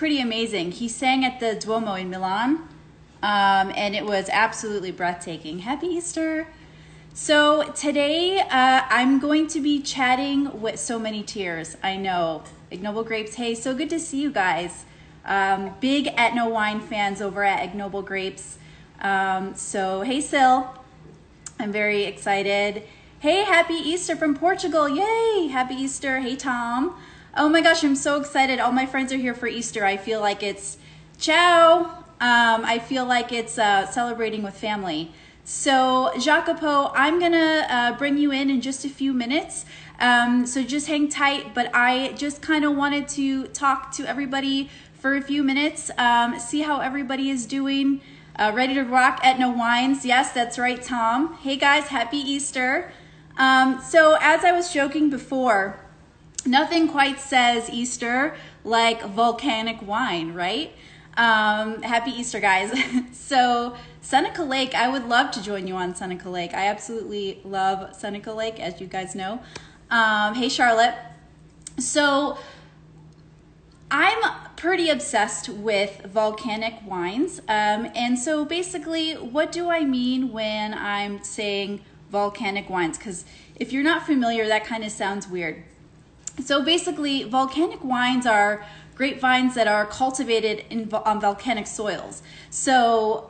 pretty amazing. He sang at the Duomo in Milan, and it was absolutely breathtaking. Happy Easter. So today I'm going to be chatting with so many tears. I know. Ignoble Grapes, hey, so good to see you guys. Big Etna wine fans over at Ignoble Grapes. So hey Sil, I'm very excited. Hey, happy Easter from Portugal. Yay, happy Easter. Hey Tom. Oh my gosh, I'm so excited. All my friends are here for Easter. I feel like it's ciao. I feel like it's celebrating with family. So Jacopo, I'm gonna bring you in just a few minutes. So just hang tight, but I just kind of wanted to talk to everybody for a few minutes, see how everybody is doing. Ready to rock Etna wines. Yes, that's right, Tom. Hey guys, happy Easter. So as I was joking before, nothing quite says Easter like volcanic wine, right? Happy Easter, guys. So Seneca Lake, I would love to join you on Seneca Lake. I absolutely love Seneca Lake, as you guys know. Hey, Charlotte. So I'm pretty obsessed with volcanic wines. And so basically, what do I mean when I'm saying volcanic wines? Because if you're not familiar, that kind of sounds weird. So basically, volcanic wines are grapevines that are cultivated on volcanic soils. So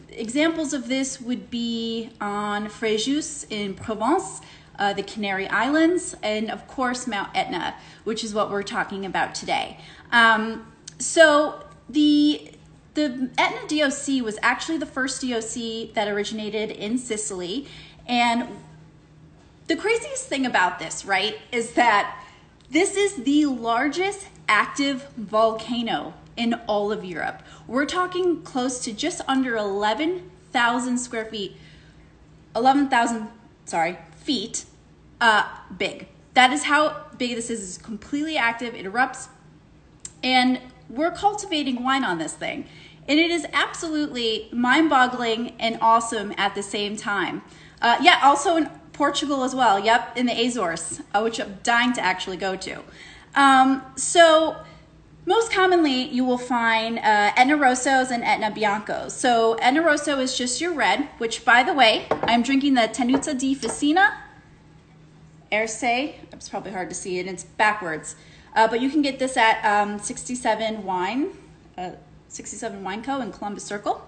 examples of this would be on Fréjus in Provence, the Canary Islands, and of course Mount Etna, which is what we're talking about today. So the Etna DOC was actually the first DOC that originated in Sicily. And the craziest thing about this, right, is that this is the largest active volcano in all of Europe. We're talking close to just under 11,000 square feet, 11,000, feet big. That is how big this is. It's completely active, it erupts, and we're cultivating wine on this thing. And it is absolutely mind-boggling and awesome at the same time. Yeah, also in Portugal as well. Yep, in the Azores, which I'm dying to actually go to. So most commonly you will find Etna Rossos and Etna Biancos. So Etna Rosso is just your red, which by the way, I'm drinking the Tenuta di Fessina. Erse, it's probably hard to see it, it's backwards. But you can get this at 67 Wine Co. in Columbus Circle.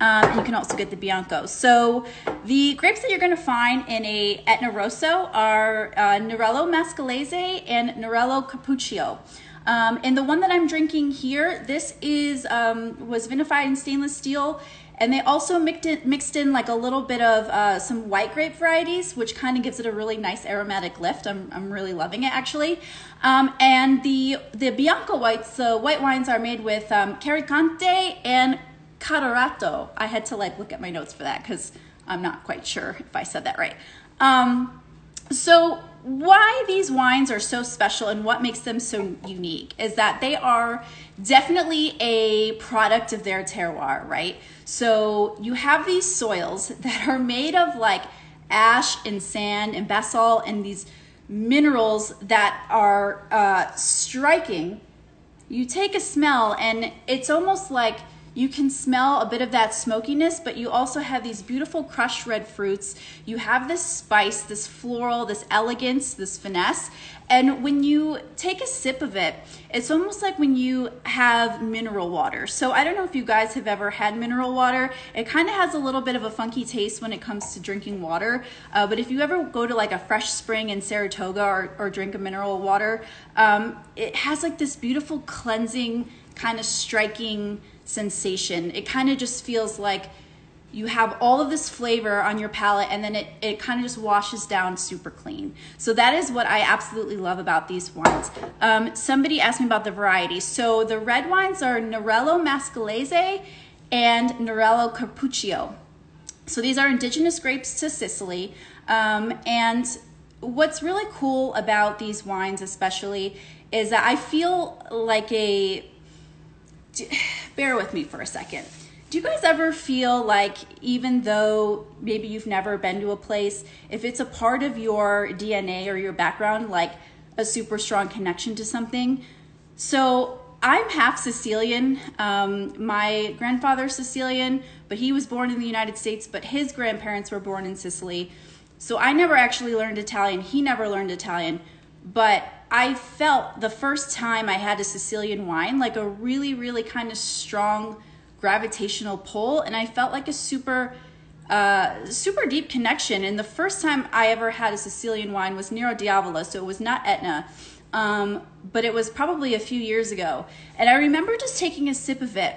And you can also get the Bianco. So the grapes that you're going to find in a Etna Rosso are Nerello Mascalese and Nerello Cappuccio. And the one that I'm drinking here, this was vinified in stainless steel, and they also mixed in like a little bit of some white grape varieties, which kind of gives it a really nice aromatic lift. I'm really loving it actually. And the Bianco whites, the white wines are made with Caricante and Carato. I had to look at my notes for that because I'm not quite sure if I said that right. So why these wines are so special and what makes them so unique is that they are definitely a product of their terroir, right? So you have these soils that are made of ash and sand and basalt and these minerals that are striking. You take a smell and it's almost like you can smell a bit of that smokiness, but you also have these beautiful crushed red fruits. You have this spice, this floral, this elegance, this finesse. And when you take a sip of it, it's almost like when you have mineral water. So I don't know if you guys have ever had mineral water. It kind of has a little bit of a funky taste when it comes to drinking water. But if you ever go to a fresh spring in Saratoga or drink a mineral water, it has this beautiful cleansing, kind of striking sensation. It kind of just feels like you have all of this flavor on your palate and then it kind of just washes down super clean. So that is what I absolutely love about these wines. Somebody asked me about the variety. So the red wines are Nerello Mascalese and Nerello Cappuccio. So these are indigenous grapes to Sicily. And what's really cool about these wines especially is that I feel like bear with me for a second. Do you guys ever feel like even though maybe you've never been to a place, if it's a part of your DNA or your background, a super strong connection to something? So I'm half Sicilian. My grandfather's Sicilian, but he was born in the United States, but his grandparents were born in Sicily. So I never actually learned Italian. He never learned Italian. But I felt the first time I had a Sicilian wine, like a really, really kind of strong gravitational pull. And I felt like a super deep connection. And the first time I ever had a Sicilian wine was Nero di Avola, so it was not Etna. But it was probably a few years ago. And I remember just taking a sip of it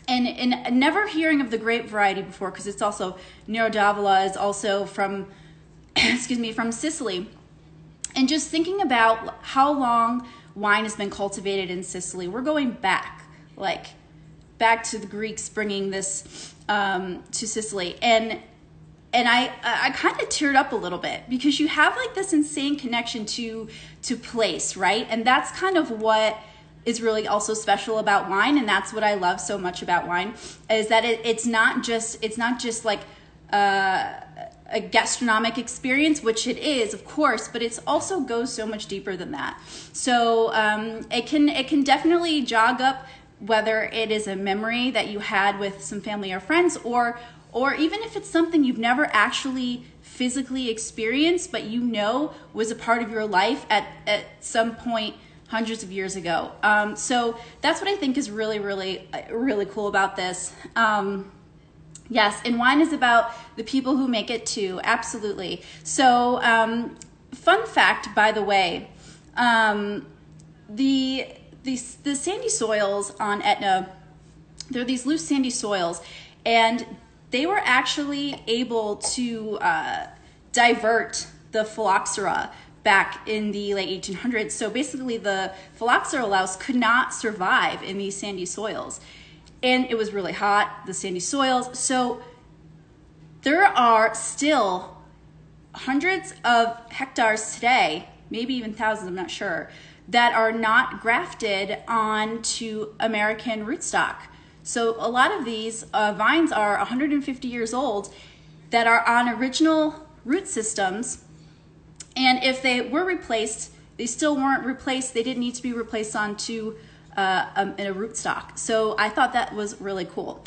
and never hearing of the grape variety before, because it's also, Nero di Avola is also from, excuse me, from Sicily. And just thinking about how long wine has been cultivated in Sicily. We're going back to the Greeks bringing this to Sicily. And I kind of teared up a little bit, because you have like this insane connection to place, right? And that's kind of what is really also special about wine, and that's what I love so much about wine, is that it's not just like a gastronomic experience, which it is, of course, but it also goes so much deeper than that. So it can definitely jog up whether it is a memory that you had with some family or friends, or even if it's something you've never actually physically experienced, but you know was a part of your life at some point hundreds of years ago. So that's what I think is really, really, really cool about this. Yes, and wine is about the people who make it too, absolutely. So fun fact, by the way, the sandy soils on Etna, they're these loose sandy soils, and they were actually able to divert the phylloxera back in the late 1800s. So basically the phylloxera louse could not survive in these sandy soils. And it was really hot, the sandy soils. So there are still hundreds of hectares today, maybe even thousands, I'm not sure, that are not grafted onto American rootstock. So a lot of these vines are 150 years old that are on original root systems. And if they were replaced, they still weren't replaced. They didn't need to be replaced onto a rootstock. So I thought that was really cool.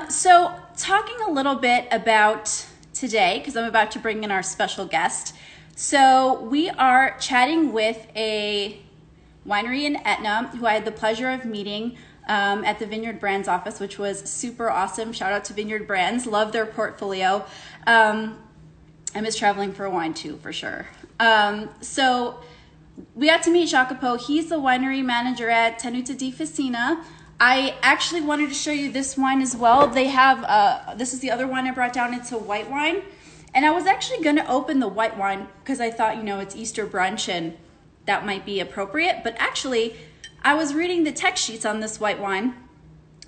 So talking a little bit about today, because I'm about to bring in our special guest. So we are chatting with a winery in Etna who I had the pleasure of meeting at the Vineyard Brands office, which was super awesome. Shout out to Vineyard Brands. Love their portfolio. I miss traveling for wine too, for sure. So we got to meet Jacopo. He's the winery manager at Tenuta di Fessina. I actually wanted to show you this wine as well. They have, this is the other wine I brought down. It's a white wine. And I was actually going to open the white wine because I thought, it's Easter brunch and that might be appropriate. But actually, I was reading the text sheets on this white wine.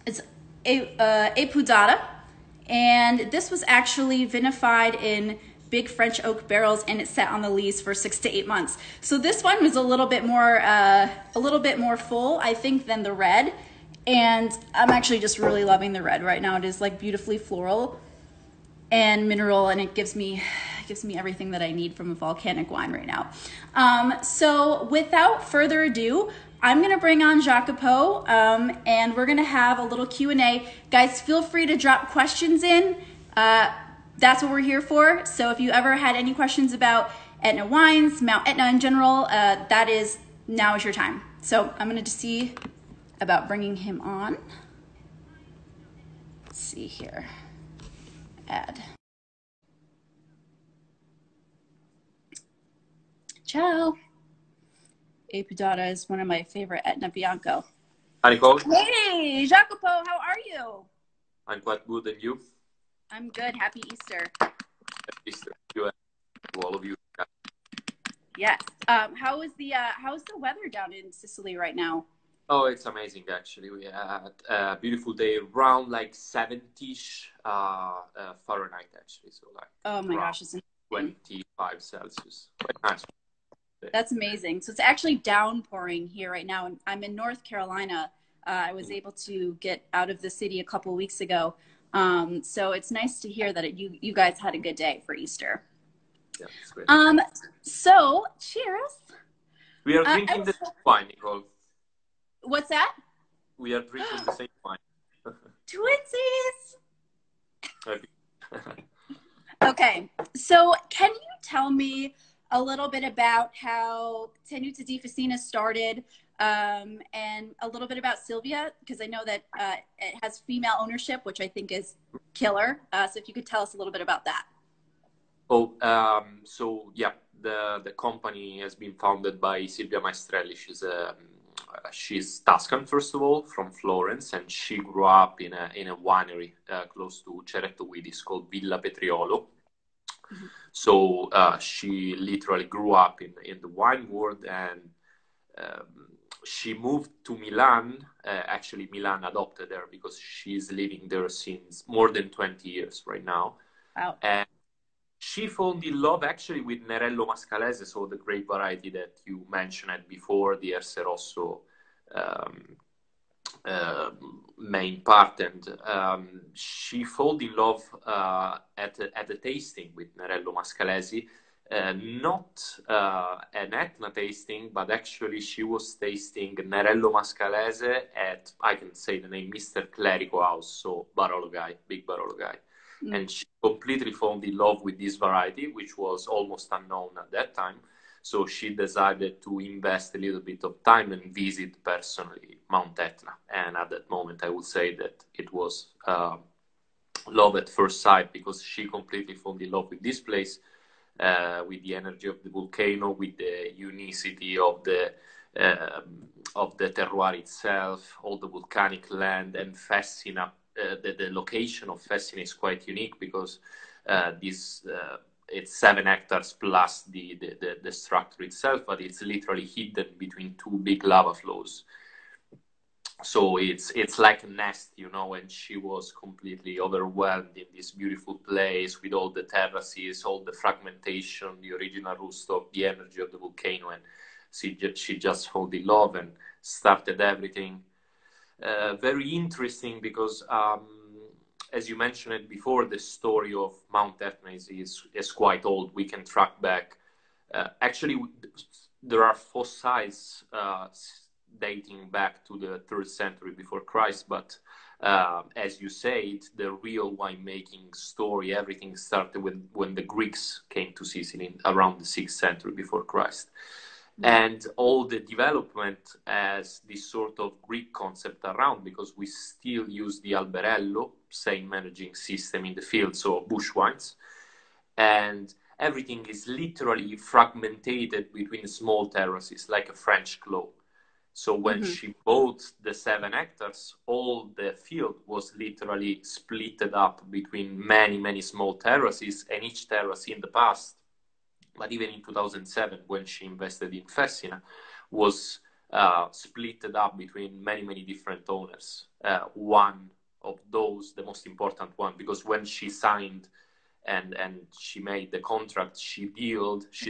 It's Etna, and this was actually vinified in big French oak barrels, and it sat on the lees for 6 to 8 months. So this one was a little bit more full, I think, than the red. And I'm actually just really loving the red right now. It is like beautifully floral and mineral, and it gives me everything that I need from a volcanic wine right now. So without further ado, I'm gonna bring on Jacopo, and we're gonna have a little Q&A. Guys, feel free to drop questions in. That's what we're here for. So if you ever had any questions about Etna wines, Mount Etna in general, now is your time. So I'm gonna just see about bringing him on. Let's see here. Add. Ciao. Etna is one of my favorite Etna Bianco. Hi, Nicole. Hey, Jacopo, how are you? I'm quite good, and you? I'm good. Happy Easter. Happy Easter to you and to all of you. Yes. How's the weather down in Sicily right now? Oh, it's amazing, actually. We had a beautiful day, around like 70-ish Fahrenheit, actually. So like, oh my gosh, it's 25 Celsius. Quite nice. That's amazing. So it's actually downpouring here right now. I'm in North Carolina. I was able to get out of the city a couple weeks ago. So it's nice to hear that you guys had a good day for Easter. Yeah, it's great. So, cheers. We are drinking the wine, Nicole. this wine, Nicole. What? We are drinking the wine. What's that? We are drinking the same wine. Twinsies! Okay. Okay, so can you tell me a little bit about how Tenuta di Fessina started, and a little bit about Sylvia? Because I know that it has female ownership, which I think is killer. So if you could tell us a little bit about that. Oh, so yeah, the company has been founded by Silvia Maestrelli. She's Tuscan, first of all, from Florence, and she grew up in a winery close to Ceretto Guidis called Villa Petriolo. Mm-hmm. So she literally grew up in the wine world, and she moved to Milan. Actually, Milan adopted her because she's living there since more than 20 years right now. Wow. And she fell in love actually with Nerello Mascalese, so the grape variety that you mentioned before, the Erse Rosso um, main part. And she fell in love at a tasting with Nerello Mascalese. Not an Etna tasting, but actually she was tasting Nerello Mascalese at, I can say the name, Mr. Clerico House, so Barolo guy, big Barolo guy. And she completely fell in love with this variety, which was almost unknown at that time. So she decided to invest a little bit of time and visit personally Mount Etna. And at that moment, I would say that it was love at first sight, because she completely fell in love with this place, with the energy of the volcano, with the unicity of the terroir itself, all the volcanic land, and Fessina. The location of Fessina is quite unique because it's 7 hectares plus the structure itself, but it's literally hidden between 2 big lava flows. So it's like a nest, you know, and she was completely overwhelmed in this beautiful place with all the terraces, all the fragmentation, the original rootstock, the energy of the volcano, and she just fell in love and started everything. Very interesting because, as you mentioned it before, the story of Mount Etna is quite old. We can track back. Actually, there are fossils dating back to the 3rd century before Christ, but as you said, the real winemaking story, everything started when the Greeks came to Sicily around the 6th century before Christ. And all the development as this sort of Greek concept around, because we still use the alberello, same managing system in the field, so bush wines. And everything is literally fragmented between small terraces, like a French clos. So when she bought the 7 hectares, all the field was literally splitted up between many, many small terraces, and each terrace in the past, but even in 2007, when she invested in Fessina, was splitted up between many, many different owners. One of those, the most important one, because when she signed and she made the contract, she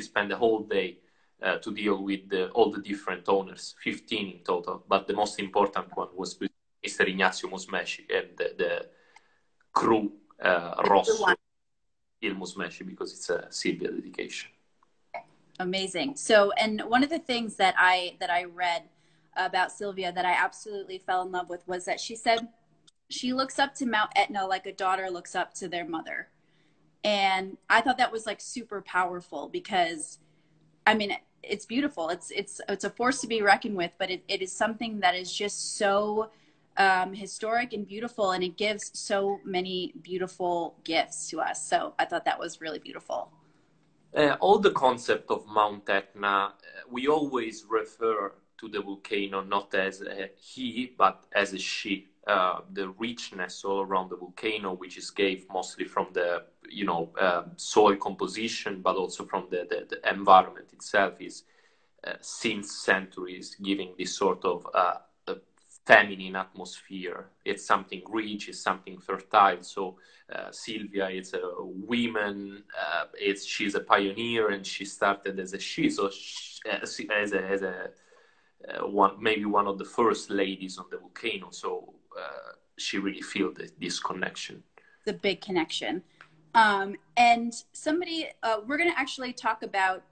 spent the whole day to deal with all the different owners, 15 in total. But the most important one was Mr. Ignazio Musmeci and the crew Rosso Il Musmeci, because it's a Silvia dedication. Amazing. So, and one of the things that I read about Sylvia that I absolutely fell in love with was that she said she looks up to Mount Etna like a daughter looks up to their mother. And I thought that was like super powerful because, I mean, it's beautiful. It's a force to be reckoned with, but it is something that is just so historic and beautiful, and it gives so many beautiful gifts to us. So I thought that was really beautiful. All the concept of Mount Etna, we always refer to the volcano not as a he, but as a she. The richness all around the volcano, which is gave mostly from the soil composition, but also from the environment itself, is since centuries giving this sort of feminine atmosphere. It's something rich, it's something fertile. So Silvia is a woman. She's a pioneer, and she started as a she. So maybe one of the first ladies on the volcano. So she really feel this connection. It's a big connection. And we're going to actually talk about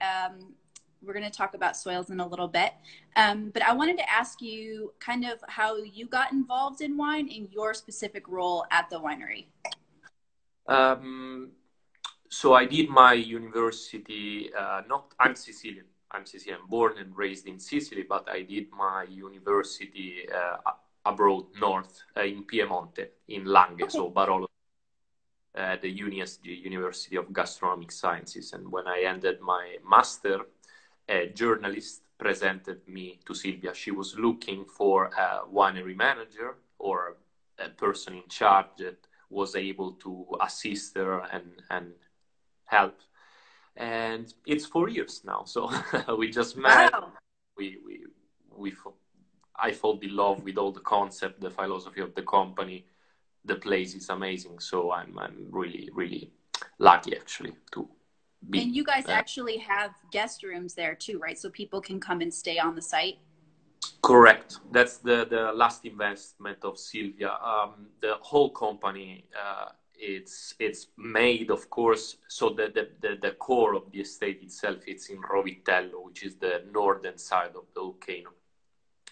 we're going to talk about soils in a little bit. But I wanted to ask you kind of how you got involved in wine and your specific role at the winery. So I did my university, I'm Sicilian. I'm Sicilian, born and raised in Sicily, but I did my university abroad, north, in Piemonte, in Langhe, Okay. so Barolo, the UniSG, University of Gastronomic Sciences. And when I ended my master, a journalist presented me to Silvia. She was looking for a winery manager or a person in charge that was able to assist her and help. And it's 4 years now, so we just met. Wow. I fall in love with all the concept, the philosophy of the company. The place is amazing, so I'm really really lucky actually to be. And you guys actually have guest rooms there too, right? So people can come and stay on the site. Correct. That's the last investment of Silvia. The whole company, it's made, of course. So the core of the estate itself, it's in Rovitello, which is the northern side of the volcano,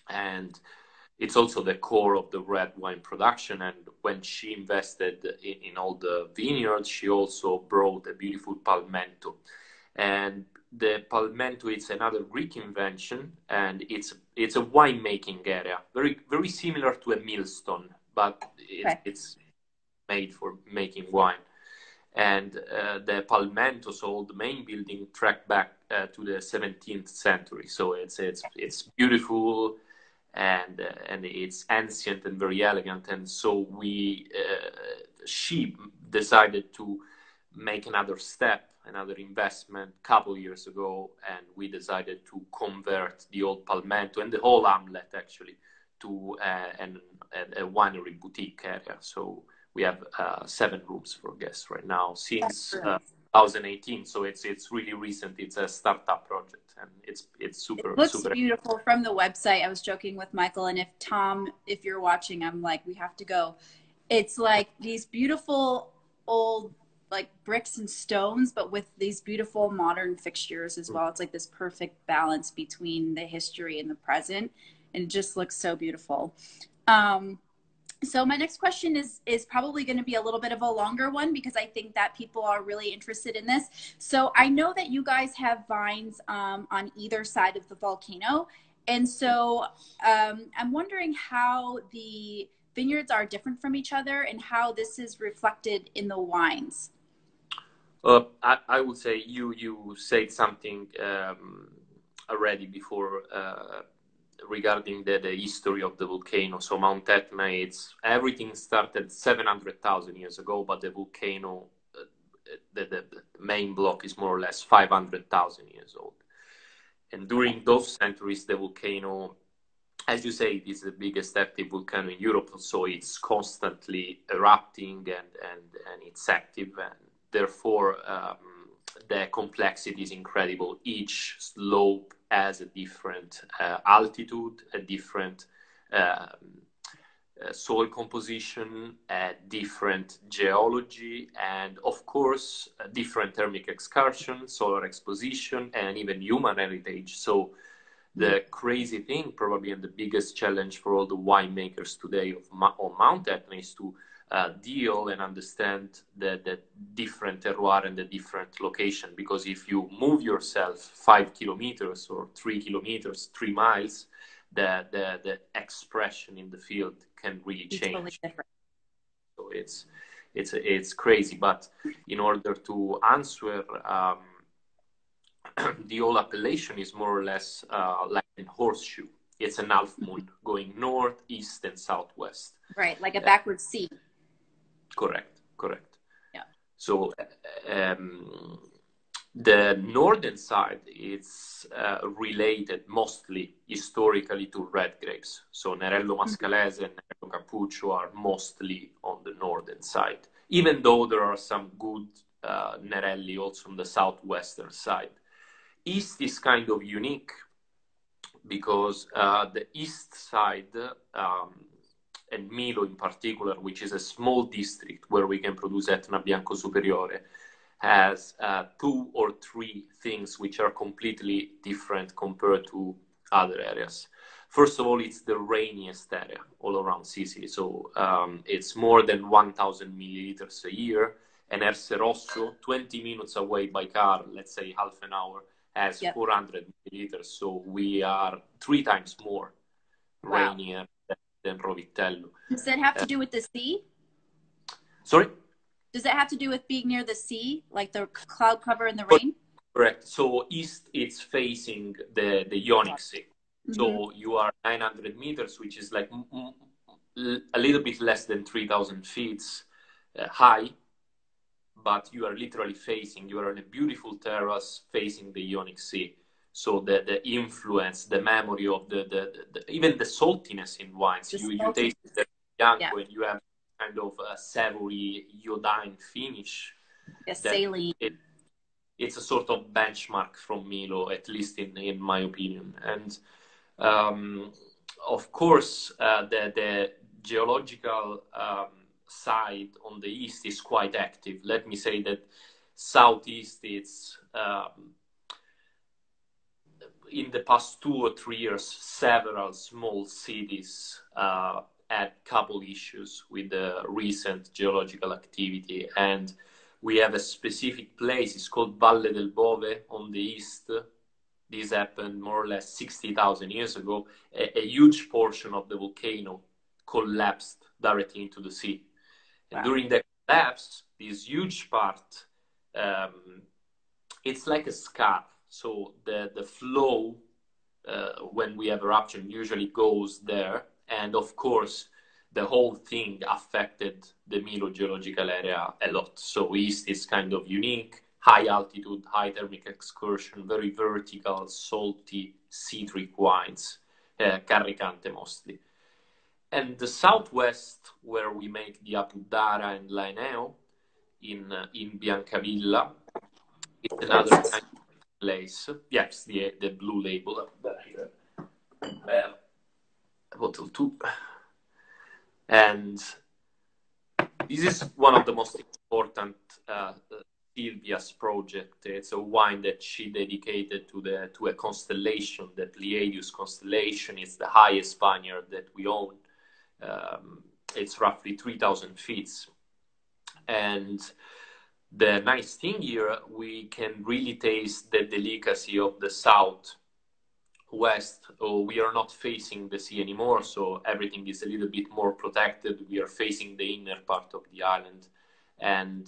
and it's also the core of the red wine production. And when she invested in all the vineyards, she also brought a beautiful palmento. And the palmento is another Greek invention, and it's a winemaking area, very very similar to a millstone, but it's made for making wine. And the palmento, so the main building, tracked back to the 17th century. So it's beautiful, and it's ancient and very elegant. And so she decided to make another step, another investment a couple years ago, and we decided to convert the old palmento and the whole hamlet actually to a winery boutique area. So we have 7 rooms for guests right now since 2018. So it's really recent. It's a startup project, and it's super. It looks super beautiful from the website. I was joking with Michael, and if you're watching, I'm like, we have to go. It's like these beautiful old like bricks and stones, but with these beautiful modern fixtures as well. It's like this perfect balance between the history and the present, and it just looks so beautiful. So my next question is probably going to be a little bit of a longer one because I think that people are really interested in this. So I know that you guys have vines on either side of the volcano. And so I'm wondering how the vineyards are different from each other and how this is reflected in the wines. I would say you said something already before regarding the history of the volcano. So Mount Etna, everything started 700,000 years ago, but the volcano, the main block is more or less 500,000 years old. And during those centuries, the volcano, as you say, it is the biggest active volcano in Europe, so it's constantly erupting and it's active, and therefore the complexity is incredible. Each slope has a different altitude, a different soil composition, a different geology, and of course a different thermic excursion, solar exposition, and even human heritage. So the crazy thing, probably, and the biggest challenge for all the winemakers today on Mount Etna is to deal and understand the different terroir and the different location. Because if you move yourself 5 kilometers or 3 kilometers, 3 miles, the expression in the field can really change. Totally different. So it's crazy. But in order to answer, the whole appellation is more or less like a horseshoe. It's an half moon going north, east, and southwest. Right, like a backward C. Correct. Yeah. So the northern side is related mostly historically to red grapes. So Nerello Mascalese and Nerello Cappuccio are mostly on the northern side, even though there are some good Nerelli also on the southwestern side. East is kind of unique because the east side, and Milo in particular, which is a small district where we can produce Etna Bianco Superiore, has two or three things which are completely different compared to other areas. First of all, it's the rainiest area all around Sicily. So it's more than 1,000 milliliters a year. And Erse Rosso, 20 minutes away by car, let's say half an hour, has 400 milliliters. So we are 3 times more rainier than Rovitello. Does that have to do with the sea? Sorry? Does that have to do with being near the sea, like the cloud cover and the rain? Correct. So east, it's facing the Ionic Sea. So you are 900 meters, which is like a little bit less than 3,000 feet high, but you are literally facing, you are on a beautiful terrace facing the Ionic Sea. So the influence, the memory of even the saltiness in wines, you taste the Bianco and you have kind of a savory iodine finish. Saline. It's a sort of benchmark from Milo, at least in my opinion. And of course, the geological side on the east is quite active. Let me say that southeast, it's in the past 2 or 3 years, several small cities had couple issues with the recent geological activity, and we have a specific place. It's called Valle del Bove on the east. This happened more or less 60,000 years ago. A huge portion of the volcano collapsed directly into the sea. And during the collapse, this huge part, it's like a scar. So the flow, when we have eruption, usually goes there. And of course, the whole thing affected the Milo geological area a lot. So east is kind of unique. High altitude, high thermic excursion, very vertical, salty, citric wines, Carricante mostly. And the southwest, where we make the Apudara and Laeneo, in Biancavilla, it's another kind of place. Yes, the blue label up there. Bottle 2. And this is one of the most important Silvia's project. It's a wine that she dedicated to a constellation, the Pleiades constellation. It's the highest vineyard that we own. It's roughly 3,000 feet. And the nice thing here, we can really taste the delicacy of the southwest. We are not facing the sea anymore, so everything is a little bit more protected. We are facing the inner part of the island. And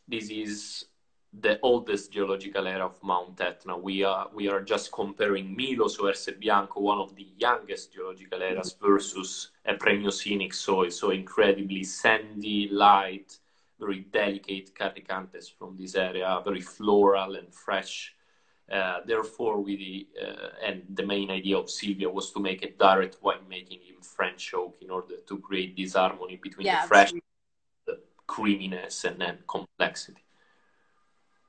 this is the oldest geological area of Mount Etna. We are just comparing Milo, so Erse Bianco, one of the youngest geological areas, versus a Premiocinic soil, so incredibly sandy, light, very delicate Carricantes from this area, very floral and fresh. Therefore, and the main idea of Silvia was to make a direct winemaking in French oak in order to create this harmony between the fresh, the creaminess, and then complexity.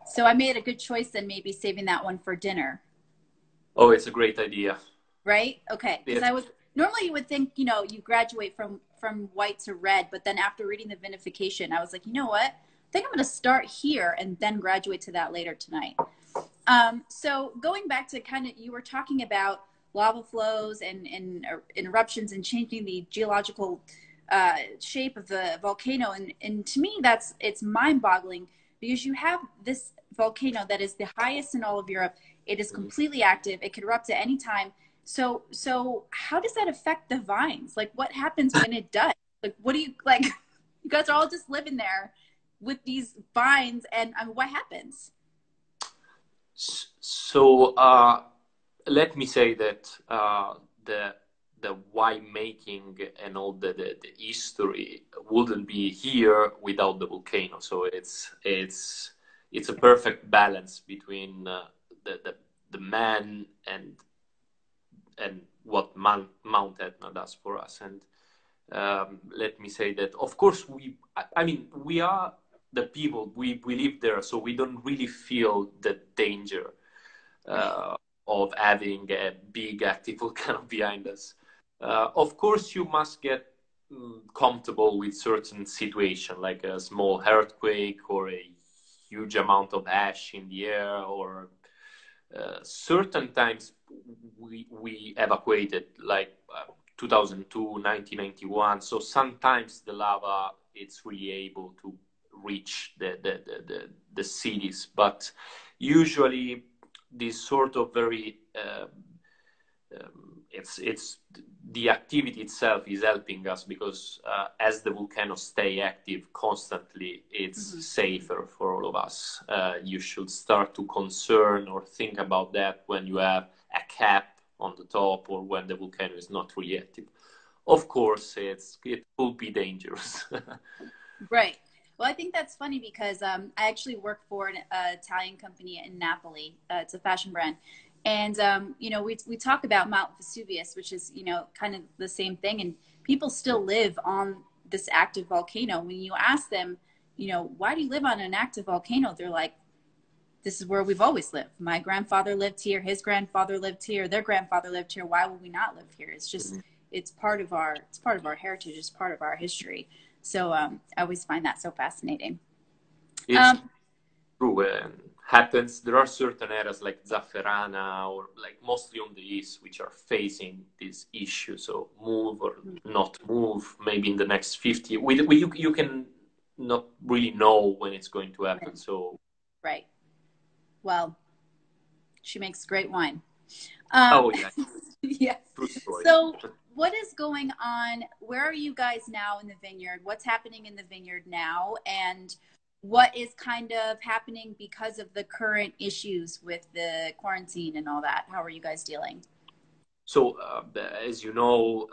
So I made a good choice then, maybe saving that one for dinner. Oh, it's a great idea. Right? Okay. Because normally you would think, you graduate from white to red, but then after reading the vinification, I was like, you know what? I think I'm going to start here and then graduate to that later tonight. So going back to you were talking about lava flows and eruptions and changing the geological shape of the volcano. And to me, it's mind-boggling, because you have this volcano that is the highest in all of Europe. It is completely active. It could erupt at any time. So how does that affect the vines? Like, what happens when it does? Like, what do you, you guys are all just living there with these vines, and what happens? So let me say that the winemaking and all the history wouldn't be here without the volcano. So it's a perfect balance between the man and what Mount Etna does for us. And let me say that, of course, we are the people, we live there, so we don't really feel the danger of having a big active volcano behind us. Of course, you must get comfortable with certain situation, like a small earthquake or a huge amount of ash in the air, or certain times we evacuated, like 2002, 1991. So sometimes the lava, it's really able to reach the cities, but usually this sort of very it's the activity itself is helping us, because as the volcanoes stay active constantly, it's safer for all of us. You should start to concern or think about that when you have a cap on the top, or when the volcano is not really active. Of course, it will be dangerous. Right. Well, I think that's funny because I actually work for an Italian company in Napoli. It's a fashion brand. And, you know, we talk about Mount Vesuvius, which is, you know, kind of the same thing. And people still live on this active volcano. When you ask them, you know, why do you live on an active volcano? They're like, this is where we've always lived. My grandfather lived here. His grandfather lived here. Their grandfather lived here. Why would we not live here? It's just, it's part of our heritage. It's part of our history. So I always find that so fascinating. It's true. Happens. There are certain areas like Zafferana, or like mostly on the east, which are facing this issue. So move or not move, maybe in the next 50. You can not really know when it's going to happen. Right. So right. Well, she makes great wine. Oh yeah. Yes. So what is going on? Where are you guys now in the vineyard? What's happening in the vineyard now? And what is kind of happening because of the current issues with the quarantine and all that? How are you guys dealing? So, as you know,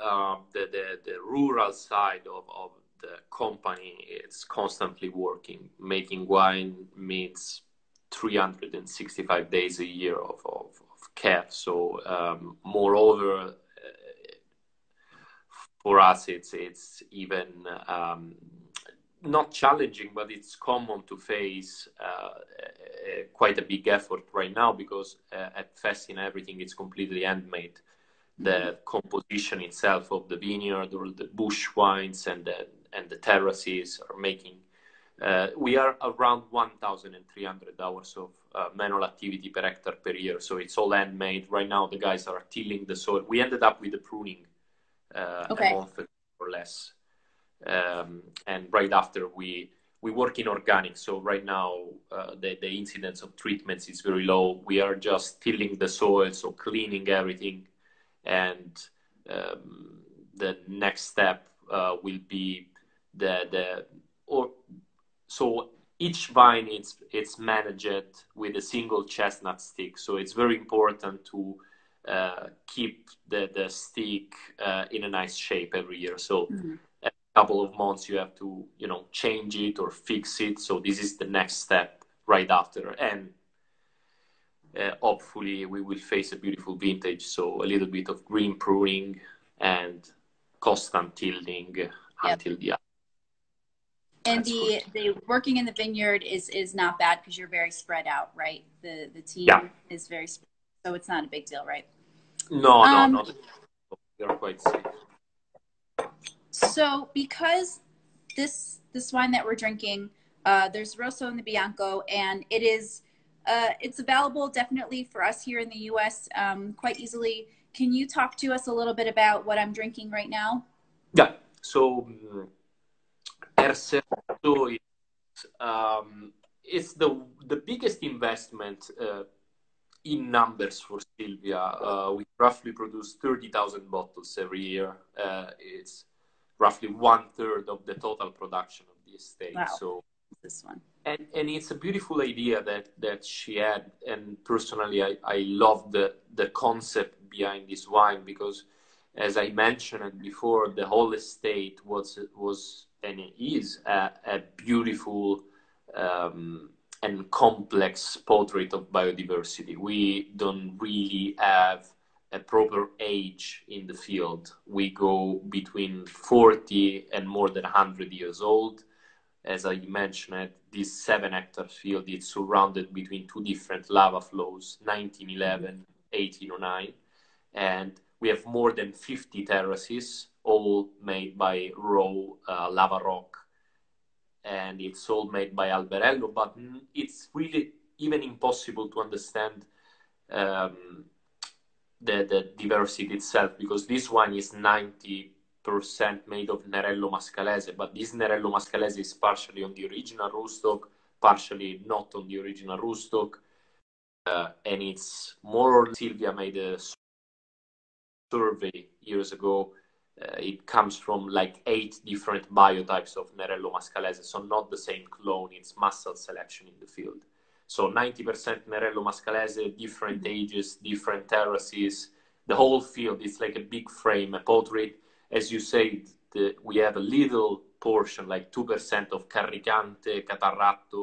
the rural side of the company is constantly working. Making wine means 365 days a year of care. So, moreover, for us, it's even not challenging, but it's common to face quite a big effort right now, because at Fessina everything is completely handmade. The composition itself of the vineyard, or the bush wines and the terraces are making. We are around 1,300 hours of manual activity per hectare per year, so it's all handmade. Right now the guys are tilling the soil. We ended up with the pruning a month or less. And right after we work in organic, so right now the incidence of treatments is very low. We are just tilling the soil, so cleaning everything, and the next step will be so each vine it's managed with a single chestnut stick, so it's very important to keep the stick in a nice shape every year. So couple of months you have to change it or fix it. So this is the next step right after, and hopefully we will face a beautiful vintage. So a little bit of green pruning and constant tilling until the end. And the working in the vineyard is not bad because you're very spread out, right? The team is very spread, so it's not a big deal, right? No, they're quite safe. So because this wine that we're drinking, there's Rosso and the Bianco, and it's available definitely for us here in the U.S. Quite easily. Can you talk to us a little bit about what I'm drinking right now? Yeah. So Erseto it's the biggest investment in numbers for Silvia. We roughly produce 30,000 bottles every year. It's roughly 1/3 of the total production of the estate. Wow. So this one, and it's a beautiful idea that she had, and personally I love the concept behind this wine, because as I mentioned before, the whole estate was and is a beautiful and complex portrait of biodiversity. We don't really have a proper age in the field. We go between 40 and more than 100 years old. As I mentioned, this 7-hectare field is surrounded between two different lava flows, 1911, 1809. And we have more than 50 terraces all made by raw lava rock, and it's all made by Alberello, but it's really even impossible to understand the diversity itself, because this one is 90% made of Nerello Mascalese, but this Nerello Mascalese is partially on the original rootstock, partially not on the original rootstock, and it's more or less, Silvia made a survey years ago. It comes from like 8 different biotypes of Nerello Mascalese, so not the same clone, it's muscle selection in the field. So 90% Nerello Mascalese, different ages, different terraces, the whole field is like a big frame, a portrait. As you said, we have a little portion, like 2% of Carricante, Catarratto,